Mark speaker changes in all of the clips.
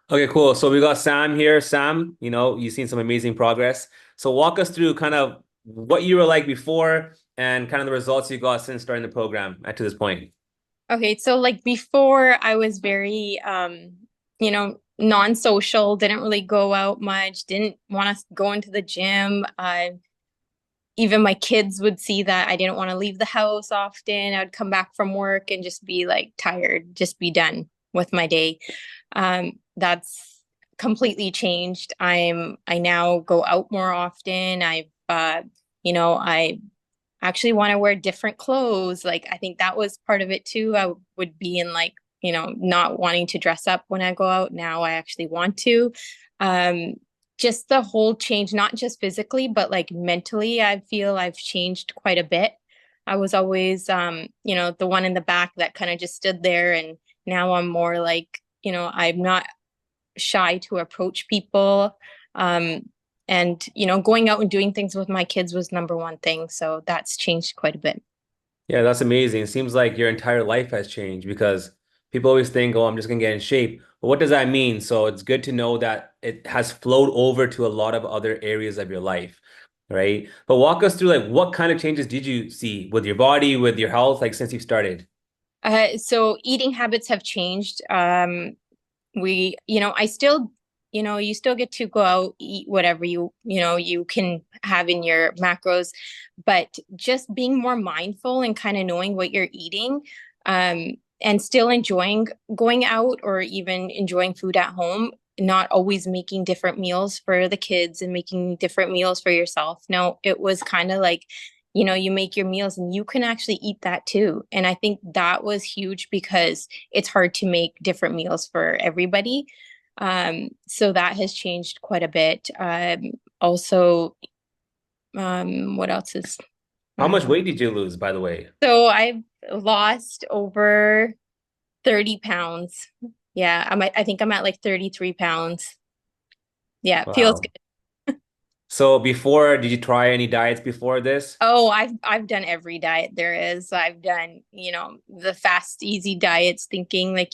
Speaker 1: Okay, cool. So we got Sam here. Sam, you've seen some amazing progress. So walk us through kind of what you were like before and kind of the results you got since starting the program to this point.
Speaker 2: Okay, so like before I was very non-social, didn't really go out much, didn't want to go into the gym. Even my kids would see that I didn't want to leave the house often. I would come back from work and just be like tired, just be done with my day. That's completely changed. I now go out more often. I actually want to wear different clothes. Like I think that was part of it too. I would be in like, not wanting to dress up when I go out. Now I actually want to. Um, just the whole change, not just physically, but like mentally, I feel I've changed quite a bit. I was always the one in the back that kind of just stood there, and now I'm more like, I'm not shy to approach people. And going out and doing things with my kids was number one thing. So that's changed quite a bit.
Speaker 1: Yeah, that's amazing. It seems like your entire life has changed because people always think, oh, I'm just gonna get in shape. But what does that mean? So it's good to know that it has flowed over to a lot of other areas of your life, right? But walk us through like what kind of changes did you see with your body, with your health, like since you've started?
Speaker 2: So eating habits have changed. I still, you still get to go out, eat whatever you can have in your macros, but just being more mindful and kind of knowing what you're eating, and still enjoying going out or even enjoying food at home, not always making different meals for the kids and making different meals for yourself. No, it was kind of like, you make your meals and you can actually eat that too. And I think that was huge because it's hard to make different meals for everybody. So that has changed quite a bit. Also, what else is?
Speaker 1: How much
Speaker 2: Um,
Speaker 1: weight did you lose, by the way?
Speaker 2: so I've lost over 30 pounds. Yeah, I think I'm at like 33 pounds. Yeah, it feels
Speaker 1: Wow.
Speaker 2: good.
Speaker 1: So before, did you try any diets before this?
Speaker 2: Oh, I've done every diet there is. I've done, the fast, easy diets, thinking like,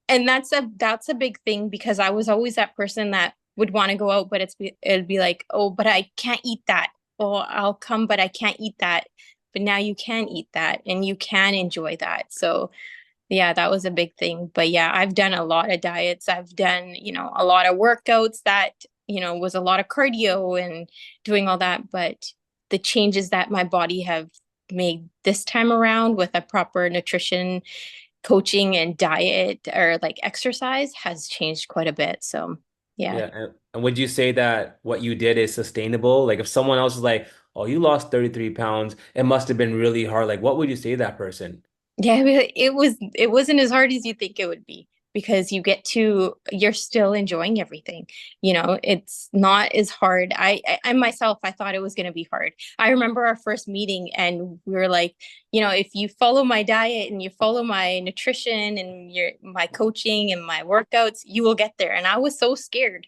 Speaker 2: and that's a big thing because I was always that person that would want to go out, but it'd be like, oh, but I can't eat that. Oh, I'll come, but I can't eat that. But now you can eat that and you can enjoy that. So yeah, that was a big thing. But yeah, I've done a lot of diets. I've done, a lot of workouts that, was a lot of cardio and doing all that. But the changes that my body have made this time around with a proper nutrition, coaching, and diet or like exercise has changed quite a bit. So yeah.
Speaker 1: Yeah, and would you say that what you did is sustainable? Like if someone else is like, "Oh, you lost 33 pounds, it must have been really hard." Like what would you say to that person?
Speaker 2: Yeah, it wasn't as hard as you think it would be because you're still enjoying everything. It's not as hard. I myself I thought it was going to be hard. I remember our first meeting and we were like, if you follow my diet and you follow my nutrition and my coaching and my workouts, you will get there. And I was so scared.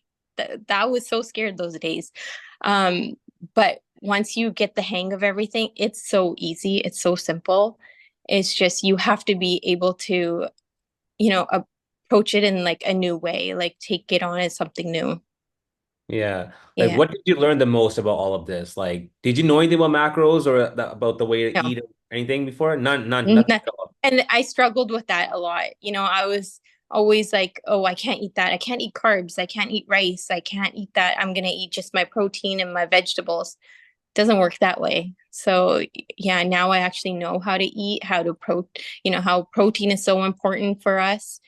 Speaker 2: That was so scared those days. But once you get the hang of everything, it's so easy. It's so simple. It's just you have to be able to, approach it in like a new way, like take it on as something new.
Speaker 1: Yeah. Like
Speaker 2: Yeah.
Speaker 1: what did you learn the most about all of this? Like did you know anything about macros or about the way to
Speaker 2: No.
Speaker 1: eat or anything before? Nothing
Speaker 2: Nothing.
Speaker 1: at all.
Speaker 2: And I struggled with that a lot. I was always like, oh, I can't eat that. I can't eat carbs. I can't eat rice. I can't eat that. I'm going to eat just my protein and my vegetables. Doesn't work that way. So yeah, now I actually know how to eat, how protein is so important for us.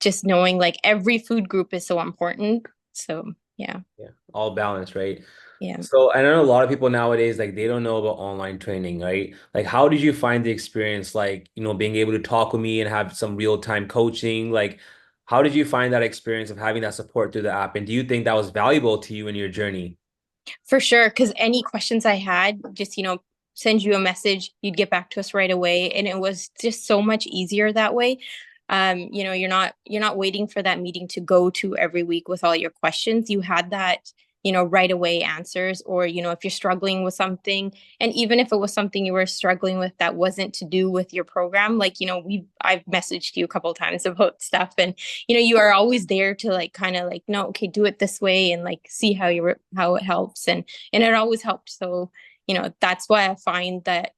Speaker 2: Just knowing like every food group is so important. So yeah,
Speaker 1: Yeah. All balanced, right?
Speaker 2: yeah.
Speaker 1: So I know a lot of people nowadays like they don't know about online training, right? Like how did you find the experience like, being able to talk with me and have some real-time coaching? Like how did you find that experience of having that support through the app? And do you think that was valuable to you in your journey?
Speaker 2: For sure. Because any questions I had, just, send you a message, you'd get back to us right away. And it was just so much easier that way. You're not waiting for that meeting to go to every week with all your questions. You had that, right away answers, or, if you're struggling with something, and even if it was something you were struggling with that wasn't to do with your program, like, I've messaged you a couple of times about stuff, and, you are always there to like kind of like, no, okay, do it this way, and like see how it helps. And it always helped. So, that's why I find that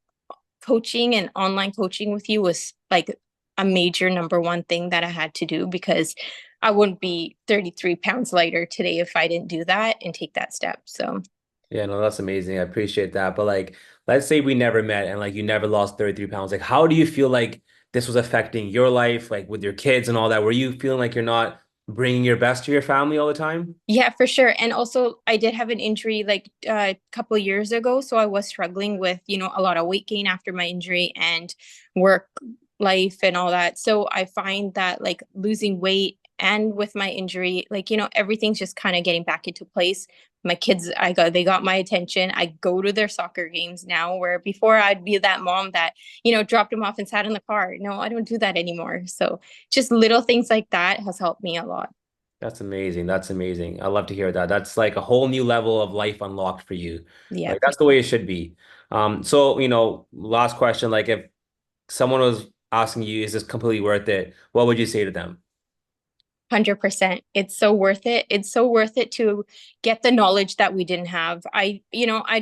Speaker 2: coaching and online coaching with you was like a major number one thing that I had to do, because I wouldn't be 33 pounds lighter today if I didn't do that and take that step. So,
Speaker 1: Yeah, no, that's amazing. I appreciate that. But like, let's say we never met and like you never lost 33 pounds. Like, how do you feel like this was affecting your life, like with your kids and all that? Were you feeling like you're not bringing your best to your family all the time?
Speaker 2: yeah, for sure. And also, I did have an injury like a couple of years ago. So I was struggling with, a lot of weight gain after my injury and work life and all that. So I find that like losing weight and with my injury, like, everything's just kind of getting back into place. My kids, they got my attention. I go to their soccer games now, where before I'd be that mom that, dropped them off and sat in the car. No, I don't do that anymore. So just little things like that has helped me a lot.
Speaker 1: That's amazing. That's amazing. I love to hear that. That's like a whole new level of life unlocked for you.
Speaker 2: Yeah,
Speaker 1: Like
Speaker 2: for
Speaker 1: that's the way it should be. So, last question, like if someone was asking you, is this completely worth it? What would you say to them?
Speaker 2: 100%. It's so worth it. It's so worth it to get the knowledge that we didn't have. I'd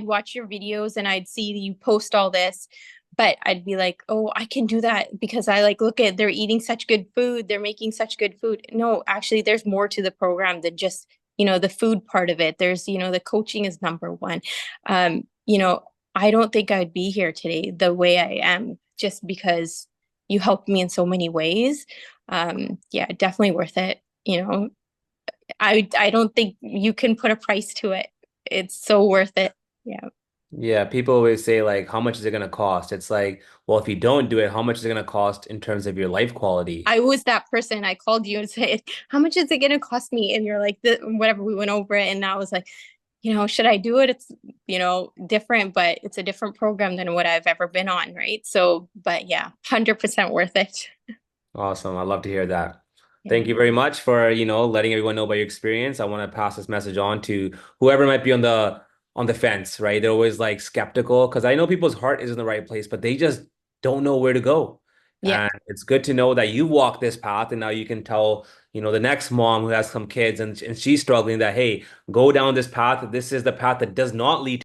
Speaker 2: watch your videos and I'd see you post all this, but I'd be like, oh, I can do that because I like look at they're eating such good food, they're making such good food. No, actually, there's more to the program than just, the food part of it. There's, the coaching is number one. Um, you know, I don't think I'd be here today the way I am just because you helped me in so many ways. Yeah, definitely worth it. I don't think you can put a price to it. It's so worth it. Yeah.
Speaker 1: Yeah, people always say like, how much is it going to cost? It's like, well, if you don't do it, how much is it going to cost in terms of your life quality?
Speaker 2: I was that person. I called you and said, how much is it going to cost me? And you're like, whatever, we went over it. And I was like, should I do it? It's, different, but it's a different program than what I've ever been on. Right. So, but yeah, 100% worth it.
Speaker 1: Awesome. I love to hear that. Thank
Speaker 2: Yeah.
Speaker 1: you very much for, letting everyone know about your experience. I want to pass this message on to whoever might be on the fence, right? They're always like skeptical because I know people's heart is in the right place, but they just don't know where to go.
Speaker 2: Yeah.
Speaker 1: And it's good to know that you walk this path and now you can tell, the next mom who has some kids and she's struggling that, hey, go down this path. This is the path that does not lead